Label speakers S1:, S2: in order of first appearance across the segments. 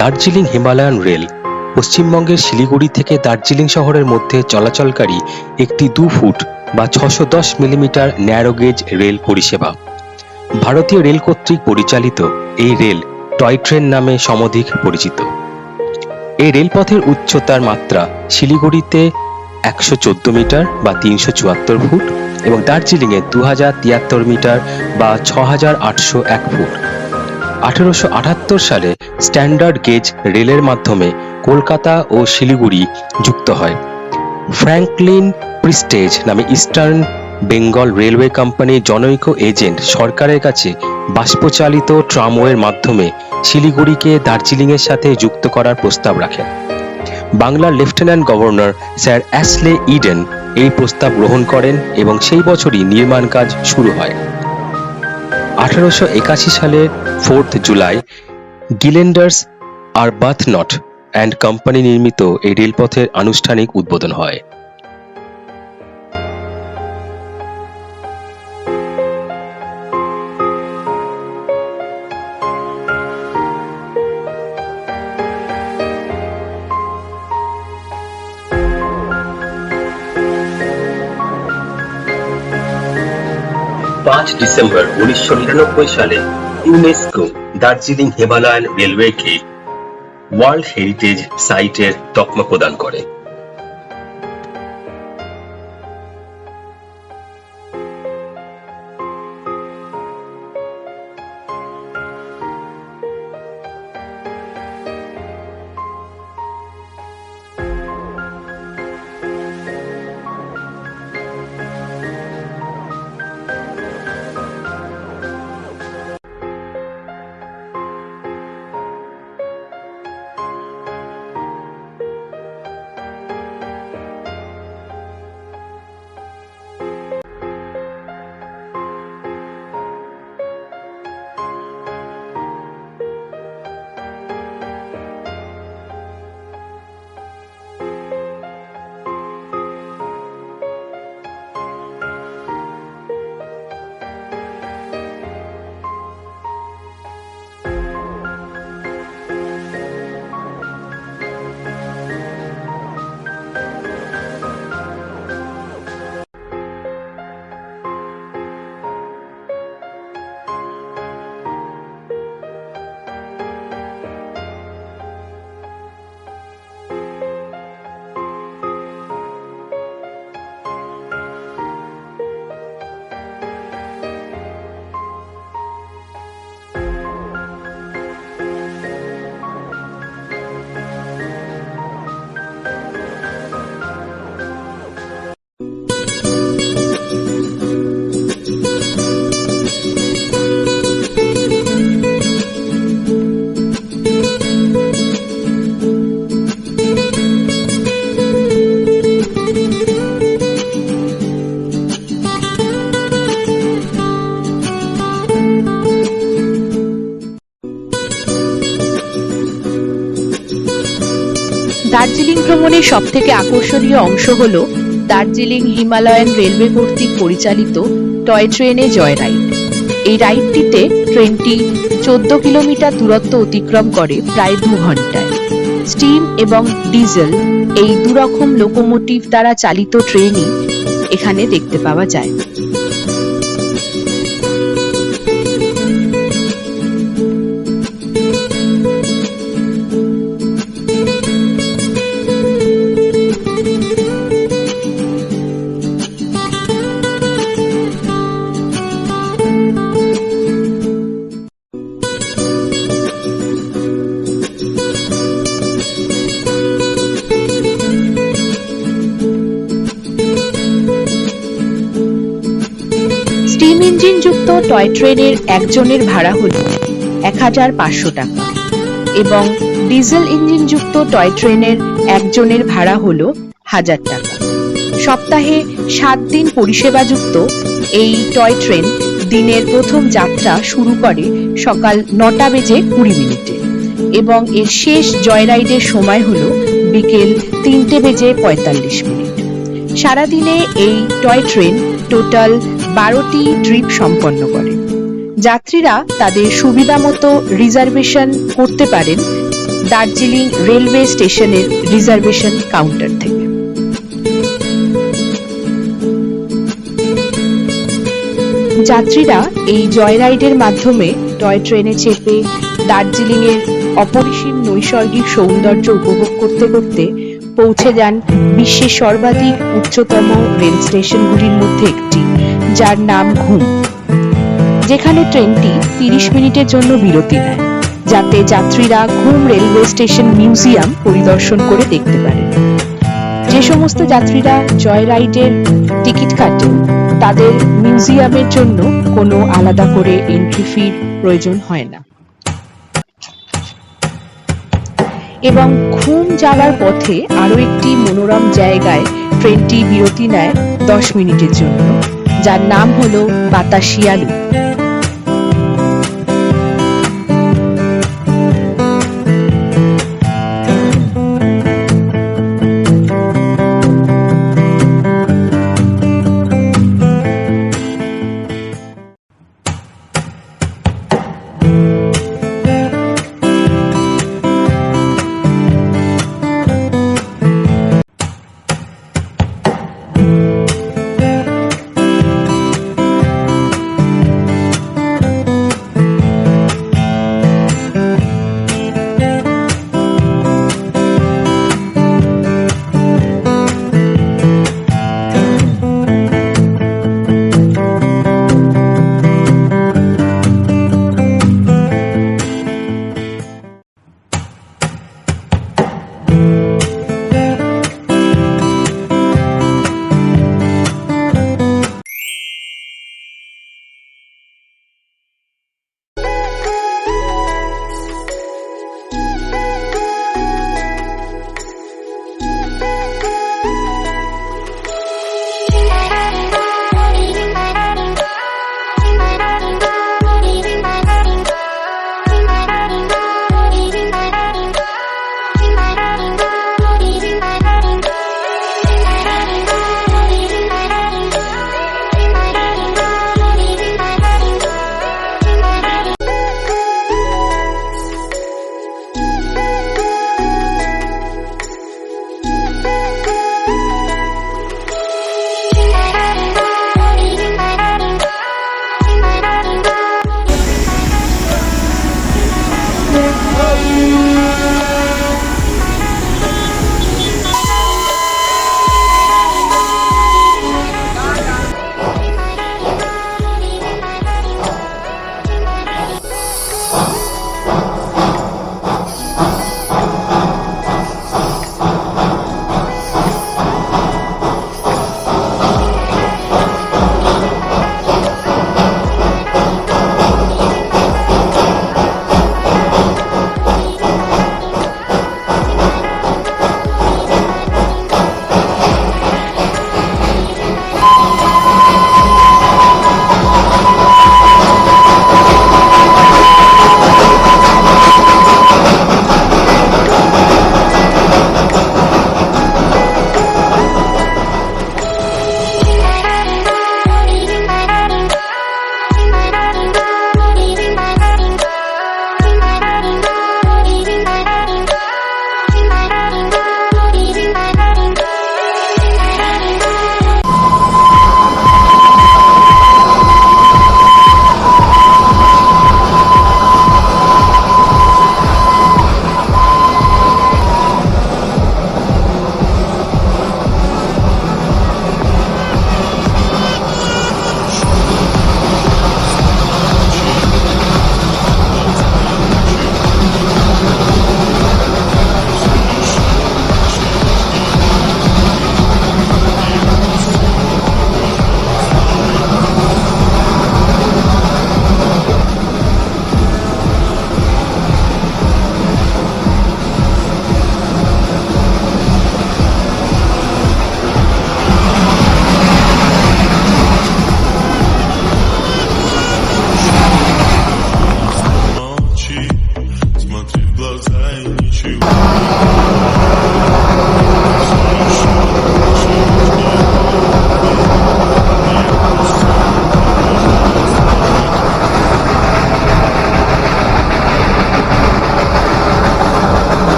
S1: Darjeeling Himalayan rail পশ্চিমবঙ্গের শিলিগুড়ি থেকে দার্জিলিং শহরের মধ্যে চলাচলকারী একটি 2 ফুট বা 610 মিলিমিটার ন্যারো গেজ রেল পরিষেবা। ভারতীয় রেল কর্তৃক পরিচালিত এই রেল টয় ট্রেন নামে সমধিক পরিচিত। এই রেলপথের উচ্চতার মাত্রা শিলিগুড়িতে 114 মিটার বা 374 ফুট এবং দার্জিলিংয়ে 2073 মিটার বা 6801 ফুট। 1878 সালে স্ট্যান্ডার্ড গেজ রেলের মাধ্যমে কলকাতা ও শিলিগুড়ি যুক্ত হয়। ফ্র্যাঙ্কলিন প্রিস্টেজ নামে ইস্টার্ন বেঙ্গল রেলওয়ে কোম্পানির জনৈক এজেন্ট সরকারের কাছে বাষ্পচালিত ট্রামওয়ের মাধ্যমে শিলিগুড়িকে দার্জিলিংয়ের সাথে যুক্ত করার প্রস্তাব রাখেন। বাংলার lieutenant governor sir Ashley Eden এই প্রস্তাব গ্রহণ করেন এবং সেই বছরই নির্মাণ কাজ শুরু হয়। 1881 সালের 4 জুলাই গিলেন্ডার্স আরবাথনট অ্যান্ড কোম্পানি নির্মিত এই রেলপথের আনুষ্ঠানিক উদ্বোধন হয়। ডিসেম্বর 1999 সালে ইউনেস্কো দার্জিলিং হিমালয়ান রেলওয়েকে ওয়ার্ল্ড হেরিটেজ সাইটের তকমা প্রদান করে।
S2: দার্জিলিং ভ্রমণের সবথেকে আকর্ষণীয় অংশ হল দার্জিলিং হিমালয়ান রেলওয়ে কর্তৃক পরিচালিত টয় ট্রেনে জয় রাইড। এই রাইডটিতে ট্রেনটি 14 কিলোমিটার দূরত্ব অতিক্রম করে প্রায় 2 ঘন্টায়। স্টিম এবং ডিজেল এই দুরকম লোকোমোটিভ দ্বারা চালিত ট্রেনই এখানে দেখতে পাওয়া যায়। স্টিম ইঞ্জিন যুক্ত টয় ট্রেনের একজনের ভাড়া হল 1500 টাকা এবং ডিজেল ইঞ্জিন যুক্ত টয় ট্রেনের একজনের ভাড়া হল 1000 টাকা। সপ্তাহে 7 দিন পরিষেবা যুক্ত এই টয় ট্রেন দিনের প্রথম যাত্রা শুরু করে সকাল 9টা বেজে 20 মিনিটে এবং এর শেষ জয়রাইডের সময় হল বিকেল 3টে বেজে 45 মিনিট। সারাদিনে এই টয় ট্রেন টোটাল 12টি ট্রিপ সম্পন্ন করে। যাত্রীরা তাদের সুবিধা মতো রিজার্ভেশন করতে পারেন দার্জিলিং রেলওয়ে স্টেশনের রিজার্ভেশন কাউন্টার থেকে। যাত্রীরা এই জয়রাইডের মাধ্যমে টয় ট্রেনে চেপে দার্জিলিং এর অপরিসীম নৈসর্গিক সৌন্দর্য উপভোগ করতে করতে পৌঁছে যান বিশ্বের সর্বাধিক উচ্চতম রেল স্টেশনগুলির মধ্যে একটি, যার নাম ঘুম, যেখানে ট্রেনটি 30 মিনিটের জন্য বিরতি নেয়, যাতে যাত্রীরা ঘুম রেলওয়ে স্টেশন মিউজিয়াম পরিদর্শন করে দেখতে পারেন। যে সমস্ত যাত্রীরা জয়রাইডের টিকিট কাটেন তাদের মিউজিয়ামের জন্য কোনো আলাদা করে এন্ট্রি ফির প্রয়োজন হয় না। এবং ঘুম যাওয়ার পথে আরো একটি মনোরম জায়গায় ট্রেনটি বিরতি নেয় 10 মিনিটের জন্য, যার নাম হলো বাতাসিয়ালু।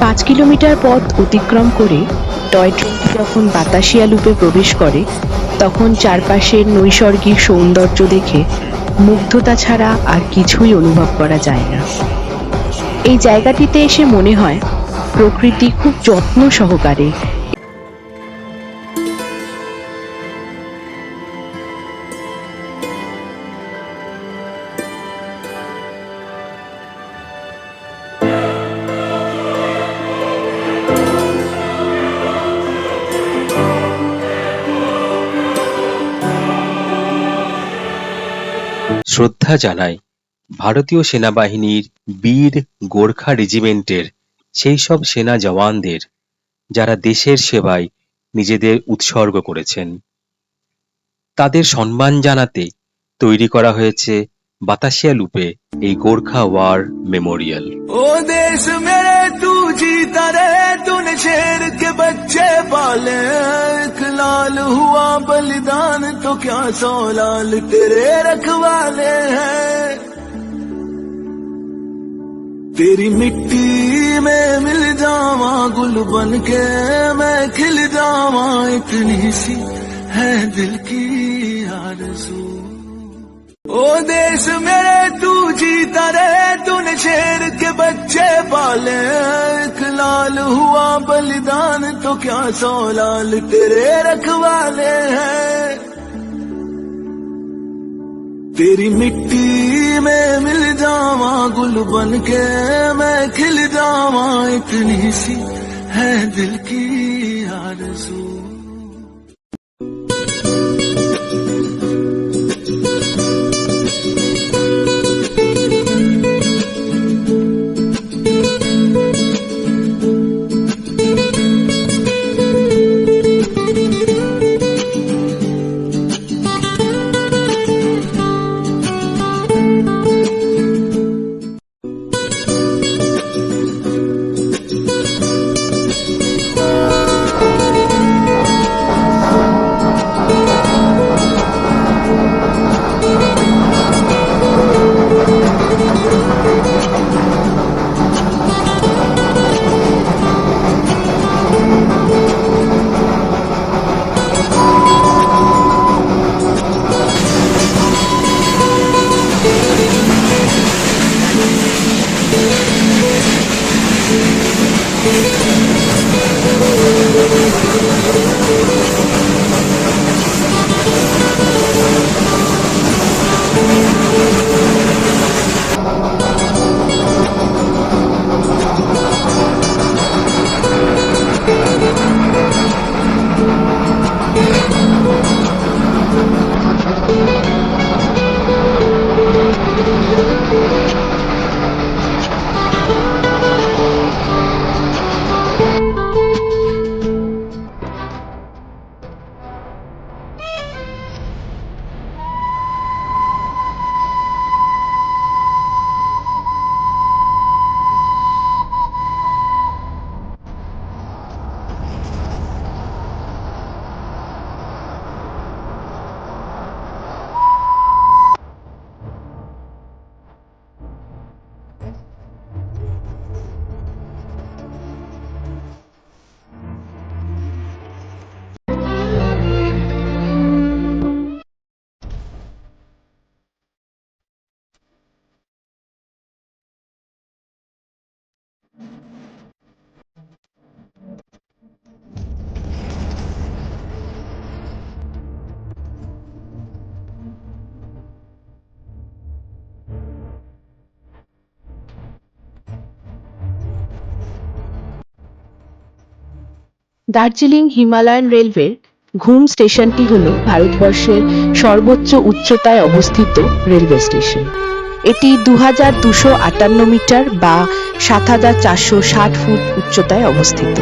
S2: 5 কিলোমিটার পথ অতিক্রম করে টয় ট্রেনটি যখন বাতাসিয়া লুপে প্রবেশ করে তখন চারপাশের নৈসর্গিক সৌন্দর্য দেখে মুগ্ধতা ছাড়া আর কিছুই অনুভব করা যায় না। এই জায়গাটিতে এসে মনে হয় প্রকৃতি খুব যত্ন সহকারে
S1: শ্রদ্ধা জানাই ভারতীয় সেনাবাহিনীর বীর গোর্খা রেজিমেন্টের সেই সব সেনা জওয়ানদের যারা দেশের সেবায় নিজেদের উৎসর্গ করেছেন। তাদের সম্মান জানাতে তৈরি করা হয়েছে বাতাসিয়া লুপে এই গোর্খা ওয়ার মেমোরিয়াল।
S3: ओ देश मेरे तू जीता रहे, तूने शेर के बच्चे पाले, एक लाल हुआ बलिदान तो क्या 100 लाल तेरे रखवाले हैं। तेरी मिट्टी में मिल जावा गुल बन के मैं खिल जावा, इतनी सी है दिल की आरज़ू। ओ देश मेरे तू जीता रहे, तूने शेर के बच्चे पाले, एक लाल हुआ बलिदान तो क्या 100 लाल तेरे रखवाले हैं। तेरी मिट्टी में मिल जावा गुल बन के मैं खिल जावा, इतनी सी है दिल की आरज़ू।
S2: দার্জিলিং হিমালয়ান রেলওয়ের ঘুম স্টেশনটি হল ভারতবর্ষের সর্বোচ্চ উচ্চতায় অবস্থিত রেলওয়ে স্টেশন। এটি 2258 মিটার বা 7460 ফুট উচ্চতায় অবস্থিত।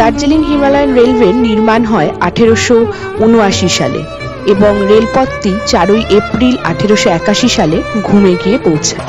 S2: দার্জিলিং হিমালয়ান রেলওয়ের নির্মাণ হয় 1879 সালে এবং রেলপথটি 4 এপ্রিল 1881 সালে ঘুমে গিয়ে পৌঁছায়।